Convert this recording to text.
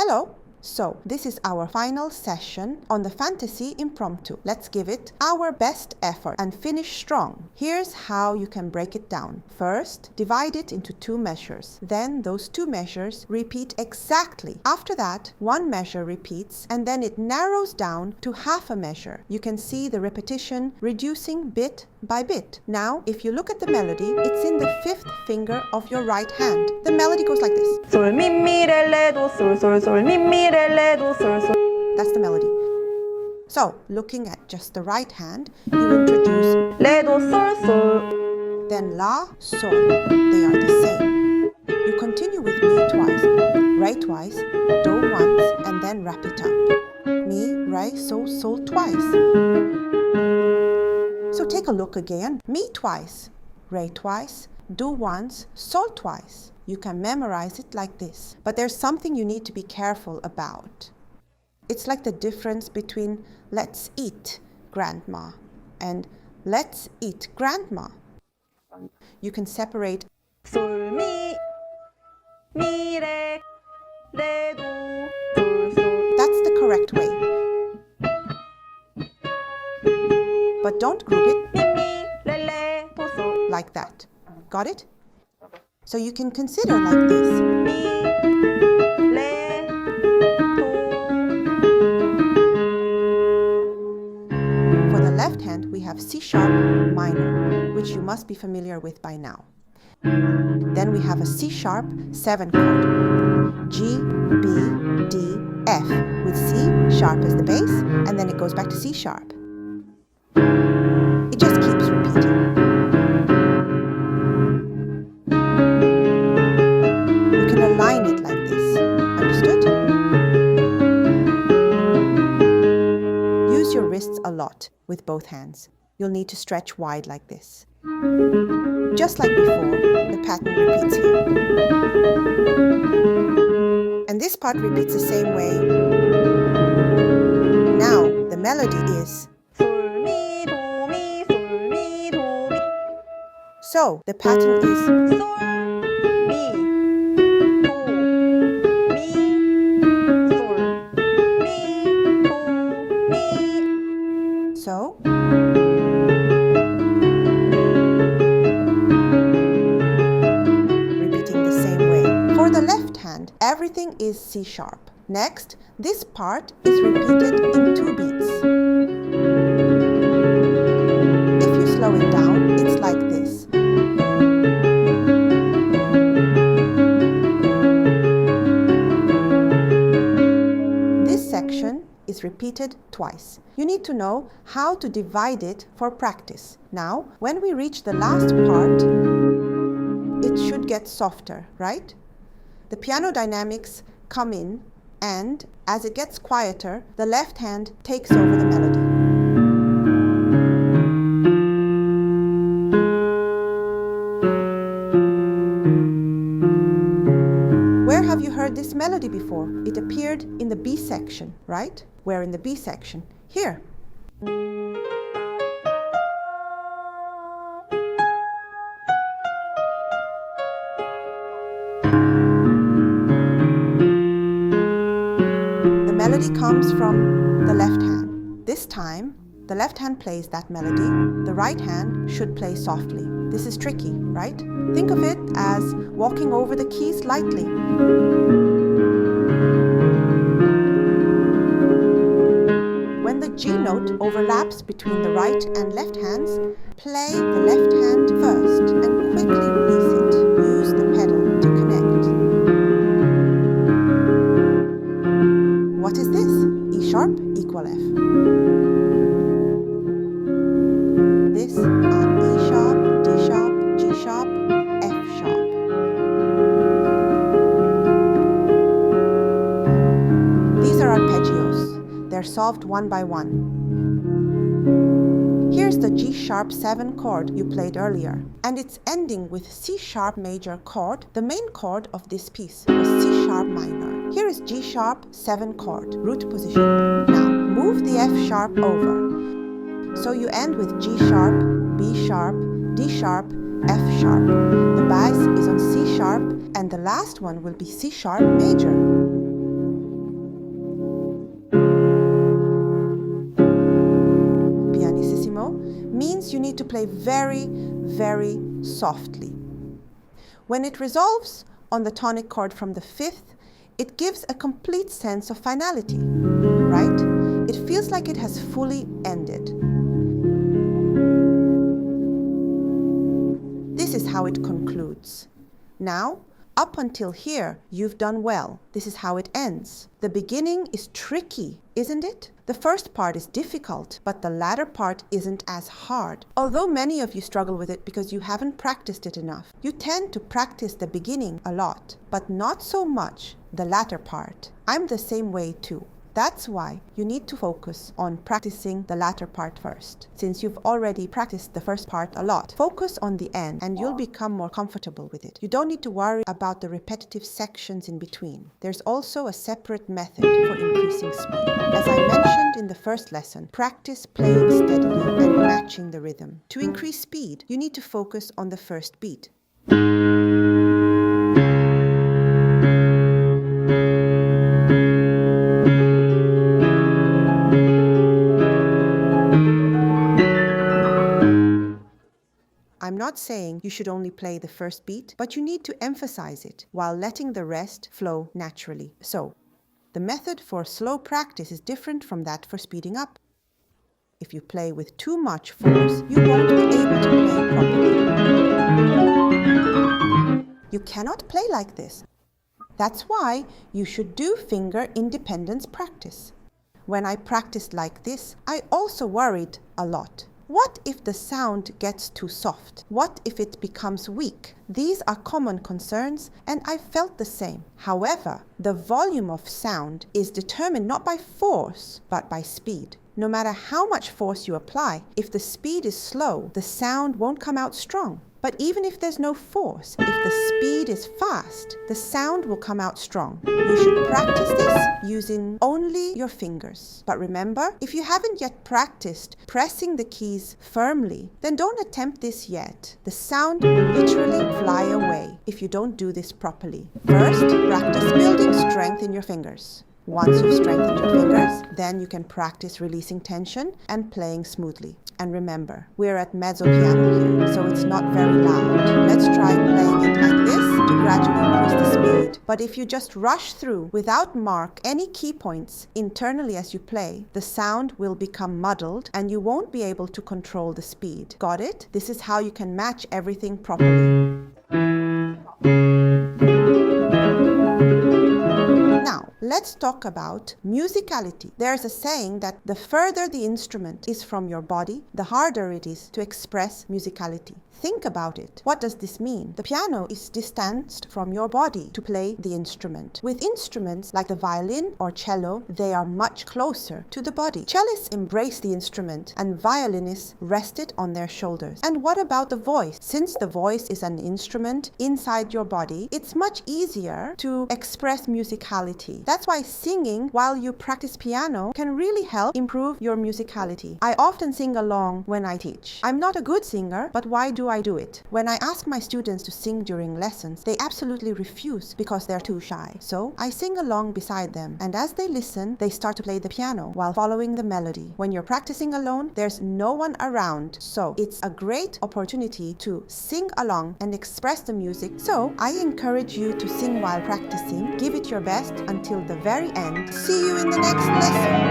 Hello! So, this is our final session on the Fantaisie Impromptu. Let's give it our best effort and finish strong. Here's how you can break it down. First, divide it into 2 measures. Then those 2 measures repeat exactly. After that, 1 measure repeats and then it narrows down to half a measure. You can see the repetition reducing bit by bit. Now, if you look at the melody, it's in the 5th finger of your right hand. The melody goes like this. Sol, mi, mi, re, le, do, sol, sol, sol, mi, mi, re, le, do, sol, sol. That's the melody. So, looking at just the right hand, you introduce Le, do, sol, sol. then la, sol. They are the same. You continue with mi twice, re twice, do once, and then wrap it up. Mi, re, sol twice. So take a look again. Mi twice, re twice, do once, sol twice. You can memorize it like this. But there's something you need to be careful about. It's like the difference between let's eat, grandma, and let's eat, grandma. You can separate Sol, mi, mi, re, le, do, sol, sol. That's the correct way. But don't group it Mi, mi, re, le, do, sol. like that. Got it? So you can consider like this. Mi, le, do. For the left hand, we have C sharp minor, which you must be familiar with by now. Then we have a C sharp 7 chord, G, B, D, F, with C sharp as the bass, and then it goes back to C sharp. It just keeps repeating. You can align it like this. Understood? Use your wrists a lot with both hands. You'll need to stretch wide like this. Just like before, the pattern repeats here. And this part repeats the same way. Now, the melody is. Sol, mi, do, mi, sol, mi, do, mi. So, the pattern is. Sol, mi, do, mi, sol, mi, do, mi. So, repeating the same way. For the left hand, everything is C sharp. Next, this part is repeated in 2 beats. If you slow it down, it's like this. This section is repeated twice. You need to know how to divide it for practice. Now, when we reach the last part, it should get softer, right? The piano dynamics come in, and as it gets quieter, the left hand takes over the melody. Where have you heard this melody before? It appeared in the B section, right? Where in the B section? Here. The melody comes from the left hand. This time, the left hand plays that melody. The right hand should play softly. This is tricky, right? Think of it as walking over the keys lightly. When the G note overlaps between the right and left hands, play the left hand first and quickly release it. Use the pedal to connect. What is this? E sharp equal F. This on E sharp, D sharp, G sharp, F sharp. These are arpeggios. They're solved one by one. Here's the G sharp 7 chord you played earlier, and it's ending with C sharp major chord. The main chord of this piece was C sharp minor. Here is G sharp 7 chord, root position. Now move the F sharp over. So you end with G sharp, B sharp, D sharp, F sharp. The bass is on C sharp, and the last one will be C sharp major. need to play very, very softly. When it resolves on the tonic chord from the fifth, it gives a complete sense of finality, right? It feels like it has fully ended. This is how it concludes. Now, up until here, you've done well. This is how it ends. The beginning is tricky, isn't it? The first part is difficult, but the latter part isn't as hard. Although many of you struggle with it because you haven't practiced it enough. You tend to practice the beginning a lot, but not so much the latter part. I'm the same way too. That's why you need to focus on practicing the latter part first. Since you've already practiced the first part a lot, focus on the end and you'll become more comfortable with it. You don't need to worry about the repetitive sections in between. There's also a separate method for increasing speed. As I mentioned in the first lesson, practice playing steadily and matching the rhythm. To increase speed, you need to focus on the first beat. I'm not saying you should only play the first beat, but you need to emphasize it while letting the rest flow naturally. So, the method for slow practice is different from that for speeding up. If you play with too much force, you won't be able to play properly. You cannot play like this. That's why you should do finger independence practice. When I practiced like this, I also worried a lot. What if the sound gets too soft? What if it becomes weak? These are common concerns, and I felt the same. However, the volume of sound is determined not by force, but by speed. No matter how much force you apply, if the speed is slow, the sound won't come out strong. But even if there's no force, if the speed is fast, the sound will come out strong. You should practice this using only your fingers. But remember, if you haven't yet practiced pressing the keys firmly, then don't attempt this yet. The sound will literally fly away if you don't do this properly. First, practice building strength in your fingers. Once you've strengthened your fingers, then you can practice releasing tension and playing smoothly. And remember, we're at mezzo piano here, so it's not very loud. Let's try playing it like this to gradually increase the speed. But if you just rush through without mark any key points internally as you play, the sound will become muddled and you won't be able to control the speed. Got it? This is how you can match everything properly. Now, let's talk about musicality. There's a saying that the further the instrument is from your body, the harder it is to express musicality. Think about it. What does this mean? The piano is distanced from your body to play the instrument. With instruments like the violin or cello, they are much closer to the body. Cellists embrace the instrument and violinists rest it on their shoulders. And what about the voice? Since the voice is an instrument inside your body, it's much easier to express musicality. That's why singing while you practice piano can really help improve your musicality. I often sing along when I teach. I'm not a good singer, but why do I do it? When I ask my students to sing during lessons, they absolutely refuse because they're too shy. So I sing along beside them, and as they listen, they start to play the piano while following the melody. When you're practicing alone, there's no one around, so it's a great opportunity to sing along and express the music. So I encourage you to sing while practicing. Give it your best until the very end. See you in the next lesson.